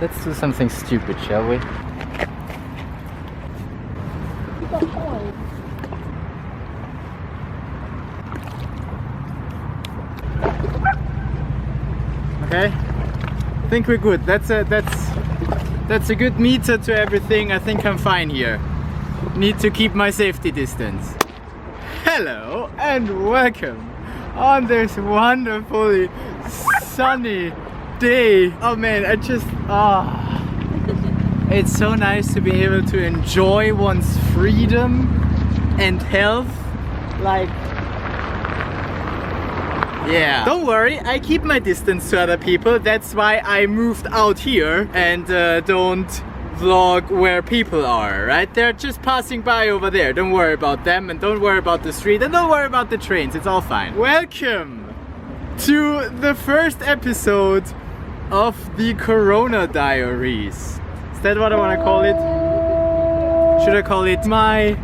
Let's do something stupid, shall we? Okay, I think we're good. That's a good meter to everything. I think I'm fine here. Need to keep my safety distance. Hello and welcome on this wonderfully sunny day. Oh man, it's so nice to be able to enjoy one's freedom and health. Like, yeah. Don't worry, I keep my distance to other people. That's why I moved out here and don't vlog where people are, right? They're just passing by over there. Don't worry about them, and don't worry about the street, and don't worry about the trains. It's all fine. Welcome to the first episode of the Corona Diaries. Is that what I want to call it? Should I call it my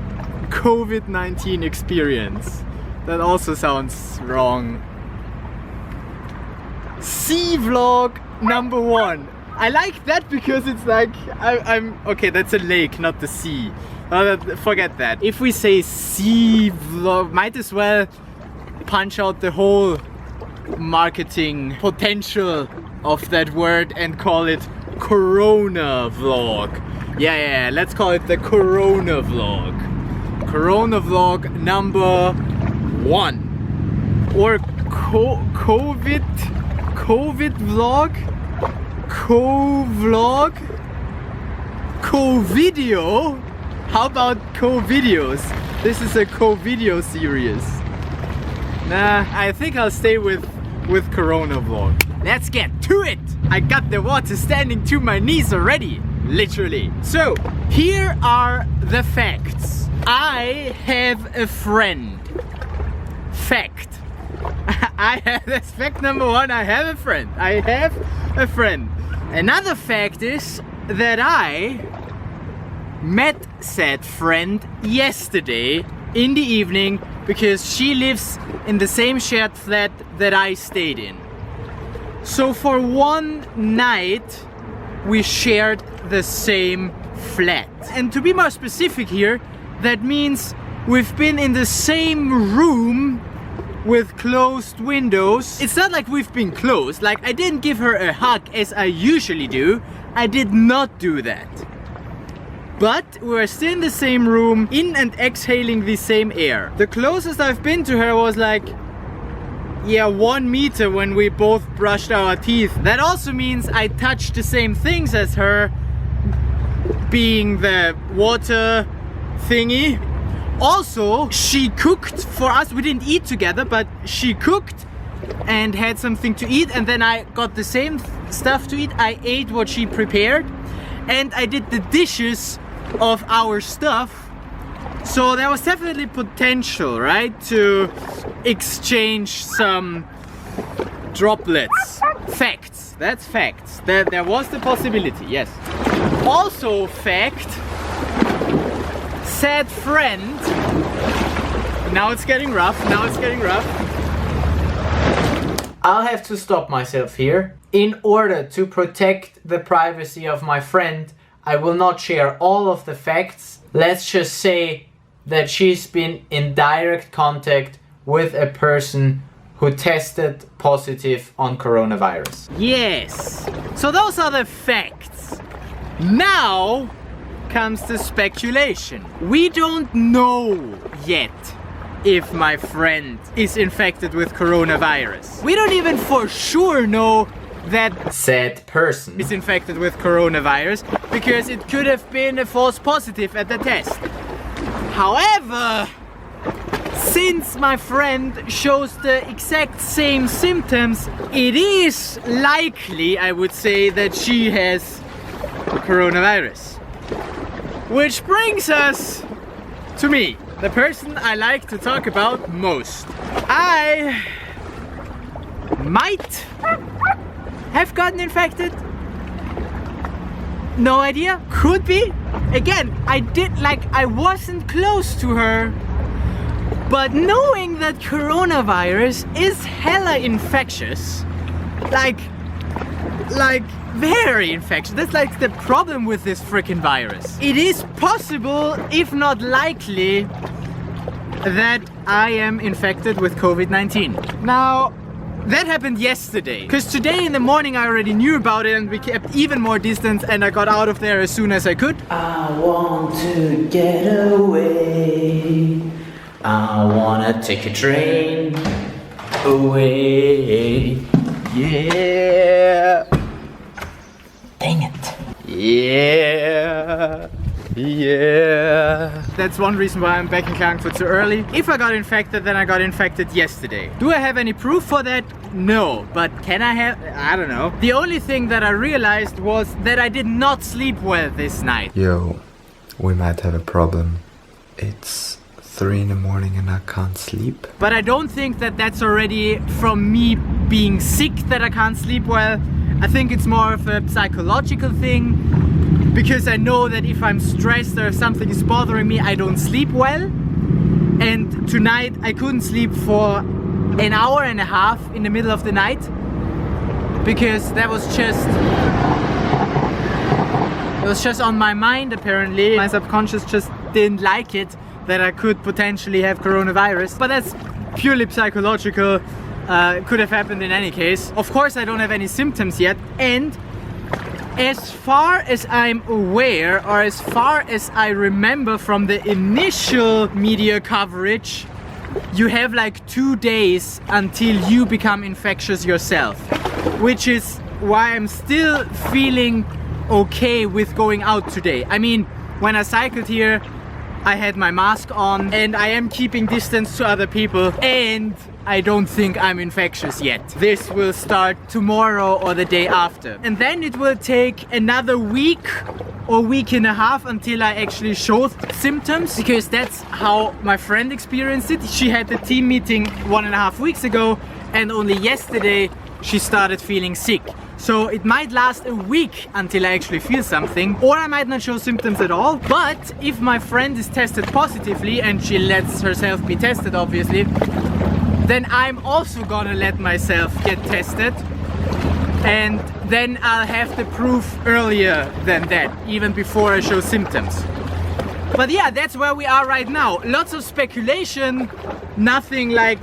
COVID-19 experience? That also sounds wrong. Sea vlog number 1. I like that because it's like I'm okay. That's a lake, not the sea. Forget that. If we say sea vlog, might as well punch out the whole marketing potential of that word and call it Corona vlog. Yeah. Let's call it the Corona vlog. Corona vlog number 1 or COVID vlog, co-vlog, co-video. How about co-videos? This is a co-video series. Nah, I think I'll stay with Corona vlog. Let's get to it. I got the water standing to my knees already, literally. So here are the facts. I have a friend. Fact. That's fact number 1. I have a friend. I have a friend. Another fact is that I met said friend yesterday in the evening because she lives in the same shared flat that I stayed in. So for one night we shared the same flat. And to be more specific here, that means we've been in the same room with closed windows. It's not like we've been close. Like, I didn't give her a hug as I usually do. I did not do that. But we were still in the same room, in and exhaling the same air. The closest I've been to her was like, 1 meter when we both brushed our teeth. That also means I touched the same things as her, being the water thingy. Also, she cooked for us. We didn't eat together, but she cooked and had something to eat, and then I got the same stuff to eat. I ate what she prepared, and I did the dishes of our stuff. So there was definitely potential, right, to exchange some droplets. Facts. That's facts. There was the possibility, yes. Also fact, said friend, now it's getting rough, I'll have to stop myself here. In order to protect the privacy of my friend, I will not share all of the facts. Let's just say that she's been in direct contact with a person who tested positive on coronavirus. Yes, so those are the facts. Now comes the speculation. We don't know yet if my friend is infected with coronavirus. We don't even for sure know that said person is infected with coronavirus because it could have been a false positive at the test. However, since my friend shows the exact same symptoms, it is likely, I would say, that she has coronavirus. Which brings us to me, the person I like to talk about most. I might have gotten infected. No idea. Could be. Again, I wasn't close to her. But knowing that coronavirus is hella infectious, like, like very infectious. That's like the problem with this freaking virus. It is possible, if not likely, that I am infected with COVID-19. Now, that happened yesterday, because today in the morning I already knew about it and we kept even more distance and I got out of there as soon as I could. I want to get away. I wanna take a train away. Yeah. Dang it. Yeah. Yeah. That's one reason why I'm back in Klagenfurt so early. If I got infected, then I got infected yesterday. Do I have any proof for that? No. But can I have? I don't know. The only thing that I realized was that I did not sleep well this night. Yo, we might have a problem. It's 3 in the morning and I can't sleep. But I don't think that that's already from me being sick that I can't sleep well. I think it's more of a psychological thing, because I know that if I'm stressed or if something is bothering me, I don't sleep well. And tonight I couldn't sleep for an hour and a half in the middle of the night, because that was just on my mind apparently. My subconscious just didn't like it that I could potentially have coronavirus. But that's purely psychological. Could have happened in any case. Of course I don't have any symptoms yet, and as far as I'm aware, or as far as I remember from the initial media coverage, you have like 2 days until you become infectious yourself, which is why I'm still feeling okay with going out today. I mean, when I cycled here, I had my mask on and I am keeping distance to other people, and I don't think I'm infectious yet. This will start tomorrow or the day after. And then it will take another week or week and a half until I actually show symptoms, because that's how my friend experienced it. She had the team meeting 1.5 weeks ago, and only yesterday she started feeling sick. So it might last a week until I actually feel something, or I might not show symptoms at all. But if my friend is tested positively, and she lets herself be tested obviously, then I'm also gonna let myself get tested, and then I'll have the proof earlier than that, even before I show symptoms. But yeah, that's where we are right now. Lots of speculation, nothing like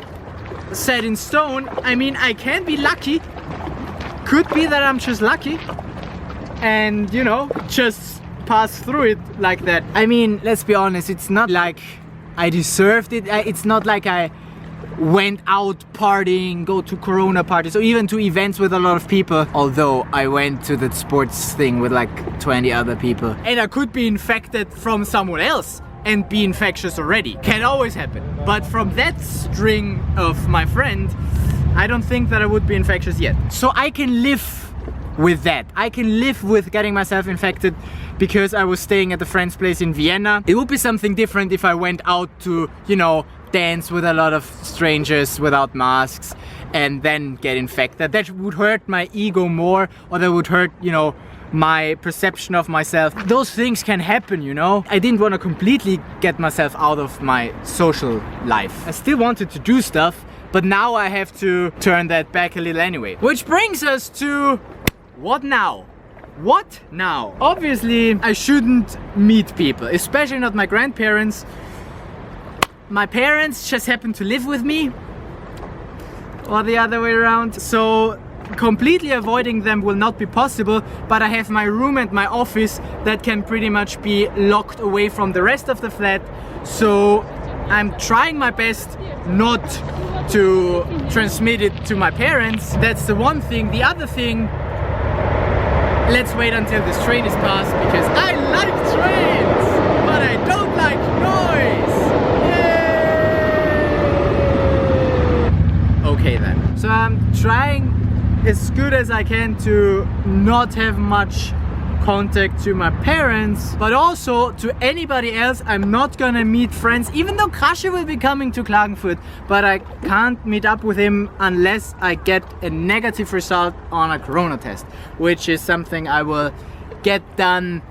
set in stone. I mean, I can be lucky. Could be that I'm just lucky and, you know, just pass through it like that. I mean, let's be honest, it's not like I deserved it. It's not like I went out partying, go to Corona parties, or even to events with a lot of people. Although I went to the sports thing with like 20 other people. And I could be infected from someone else and be infectious already. Can always happen. But from that string of my friend, I don't think that I would be infectious yet. So I can live with that. I can live with getting myself infected because I was staying at a friend's place in Vienna. It would be something different if I went out to, you know, dance with a lot of strangers without masks and then get infected. That would hurt my ego more, or that would hurt, you know, my perception of myself. Those things can happen, you know. I didn't want to completely get myself out of my social life. I still wanted to do stuff, but now I have to turn that back a little anyway. Which brings us to what now? What now? Obviously, I shouldn't meet people, especially not my grandparents. My parents just happen to live with me, or the other way around. So completely avoiding them will not be possible, but I have my room and my office that can pretty much be locked away from the rest of the flat. So I'm trying my best not to transmit it to my parents. That's the one thing. The other thing, let's wait until this train is passed, because I like trains, but I don't like noise. Yay! Okay then. So I'm trying as good as I can to not have much contact to my parents, but also to anybody else. I'm not gonna meet friends, even though Krasche will be coming to Klagenfurt, but I can't meet up with him unless I get a negative result on a corona test, which is something I will get done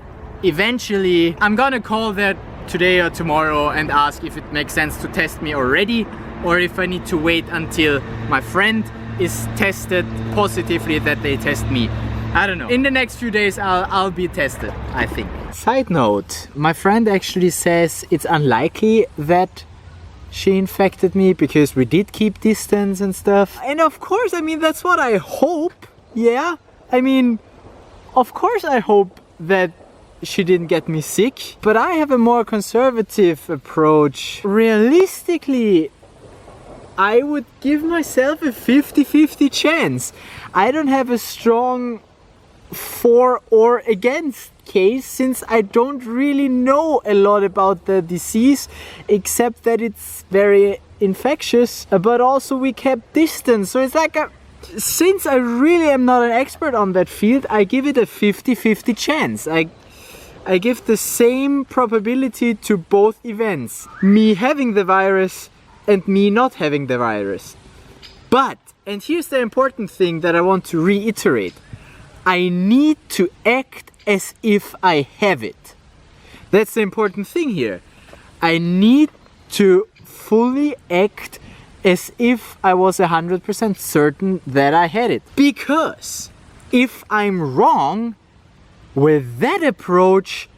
eventually. I'm gonna call that today or tomorrow and ask if it makes sense to test me already, or if I need to wait until my friend is tested positively that they test me. I don't know. In the next few days I'll be tested, I think. Side note, my friend actually says it's unlikely that she infected me because we did keep distance and stuff. And of course, I mean, that's what I hope. Yeah, I mean, of course I hope that she didn't get me sick. But I have a more conservative approach. Realistically, I would give myself a 50-50 chance. I don't have a strong for or against case since I don't really know a lot about the disease except that it's very infectious, but also we kept distance, so it's like since I really am not an expert on that field, I give it a 50-50 chance. I give the same probability to both events, me having the virus and me not having the virus. But, and here's the important thing that I want to reiterate, I need to act as if I have it. That's the important thing here. I need to fully act as if I was 100% certain that I had it. Because if I'm wrong, with that approach,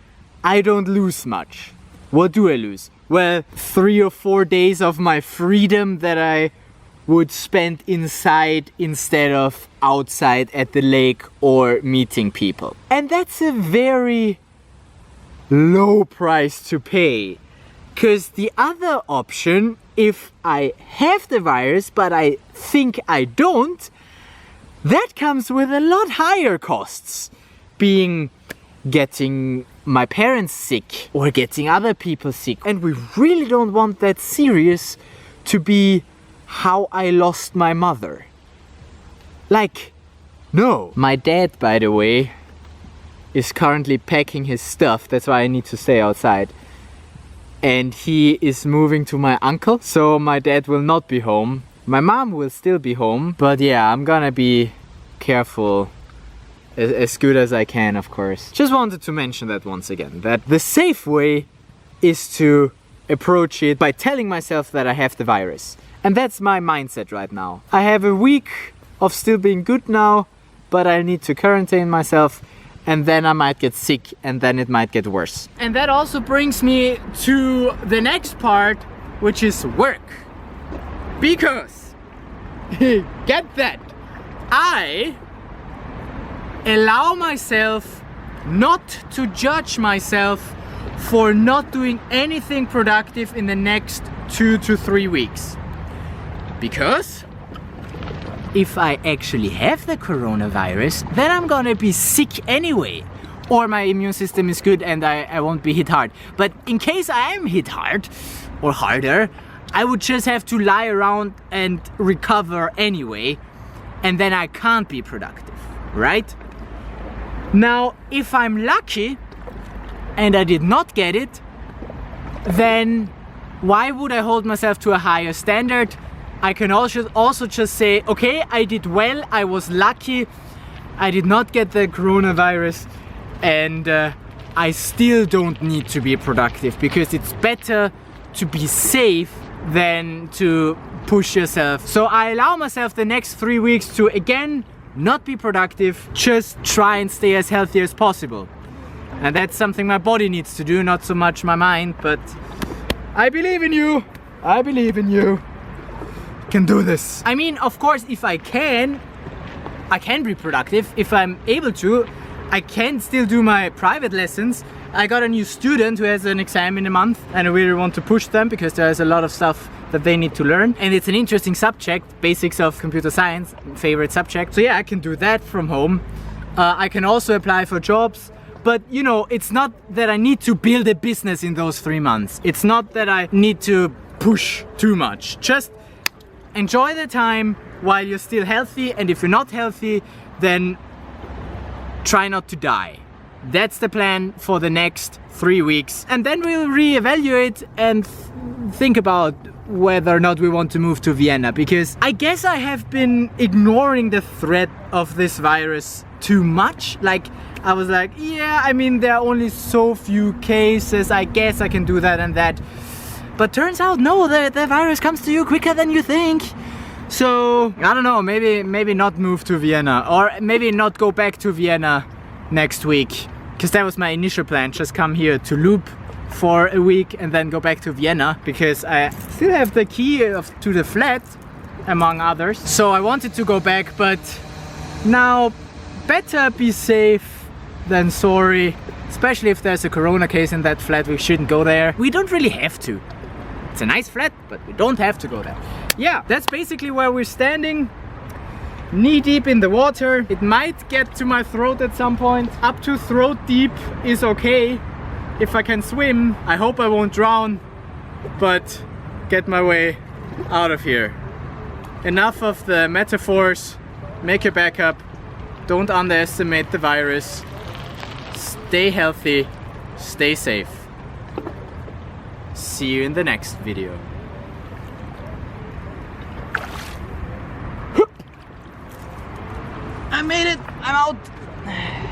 I don't lose much. What do I lose? Well, 3 or 4 days of my freedom that I would spend inside instead of outside at the lake or meeting people. And that's a very low price to pay. Because the other option, if I have the virus but I think I don't, that comes with a lot higher costs. Being getting my parents sick or getting other people sick. And we really don't want that serious to be how I lost my mother. Like, no. My dad, by the way, is currently packing his stuff. That's why I need to stay outside. And he is moving to my uncle. So my dad will not be home. My mom will still be home. But yeah, I'm gonna be careful as good as I can, of course. Just wanted to mention that once again. That the safe way is to approach it by telling myself that I have the virus. And that's my mindset right now. I have a week of still being good now, but I need to quarantine myself and then I might get sick and then it might get worse. And that also brings me to the next part, which is work. Because, get that, I allow myself not to judge myself for not doing anything productive in the next 2 to 3 weeks. Because if I actually have the coronavirus, then I'm gonna be sick anyway. Or my immune system is good and I won't be hit hard. But in case I am hit hard, or harder, I would just have to lie around and recover anyway. And then I can't be productive, right? Now, if I'm lucky and I did not get it, then why would I hold myself to a higher standard? I can also just say, okay, I did well, I was lucky, I did not get the coronavirus, and I still don't need to be productive because it's better to be safe than to push yourself. So I allow myself the next 3 weeks to again not be productive, just try and stay as healthy as possible. And that's something my body needs to do, not so much my mind, but I believe in you. I believe in you. Can do this. I mean, of course, if I can be productive. If I'm able to, I can still do my private lessons. I got a new student who has an exam in a month and I really want to push them because there's a lot of stuff that they need to learn. And it's an interesting subject, basics of computer science, favorite subject. So yeah, I can do that from home. I can also apply for jobs. But you know, it's not that I need to build a business in those 3 months. It's not that I need to push too much. Just enjoy the time while you're still healthy, and if you're not healthy, then try not to die. That's the plan for the next 3 weeks. And then we'll reevaluate and think about whether or not we want to move to Vienna, because I guess I have been ignoring the threat of this virus too much. Like, I was like, yeah, I mean, there are only so few cases, I guess I can do that and that. But turns out, no, the virus comes to you quicker than you think. So I don't know, maybe not move to Vienna, or maybe not go back to Vienna next week, because that was my initial plan, just come here to loop for a week and then go back to Vienna, because I still have the key to the flat, among others. So I wanted to go back, but now better be safe than sorry, especially if there's a corona case in that flat. We shouldn't go there. We don't really have to. It's a nice flat, but we don't have to go there. Yeah, that's basically where we're standing, knee deep in the water. It might get to my throat at some point. Up to throat deep is okay if I can swim. I hope I won't drown, but get my way out of here. Enough of the metaphors. Make your backup. Don't underestimate the virus. Stay healthy. Stay safe. See you in the next video. I made it! I'm out!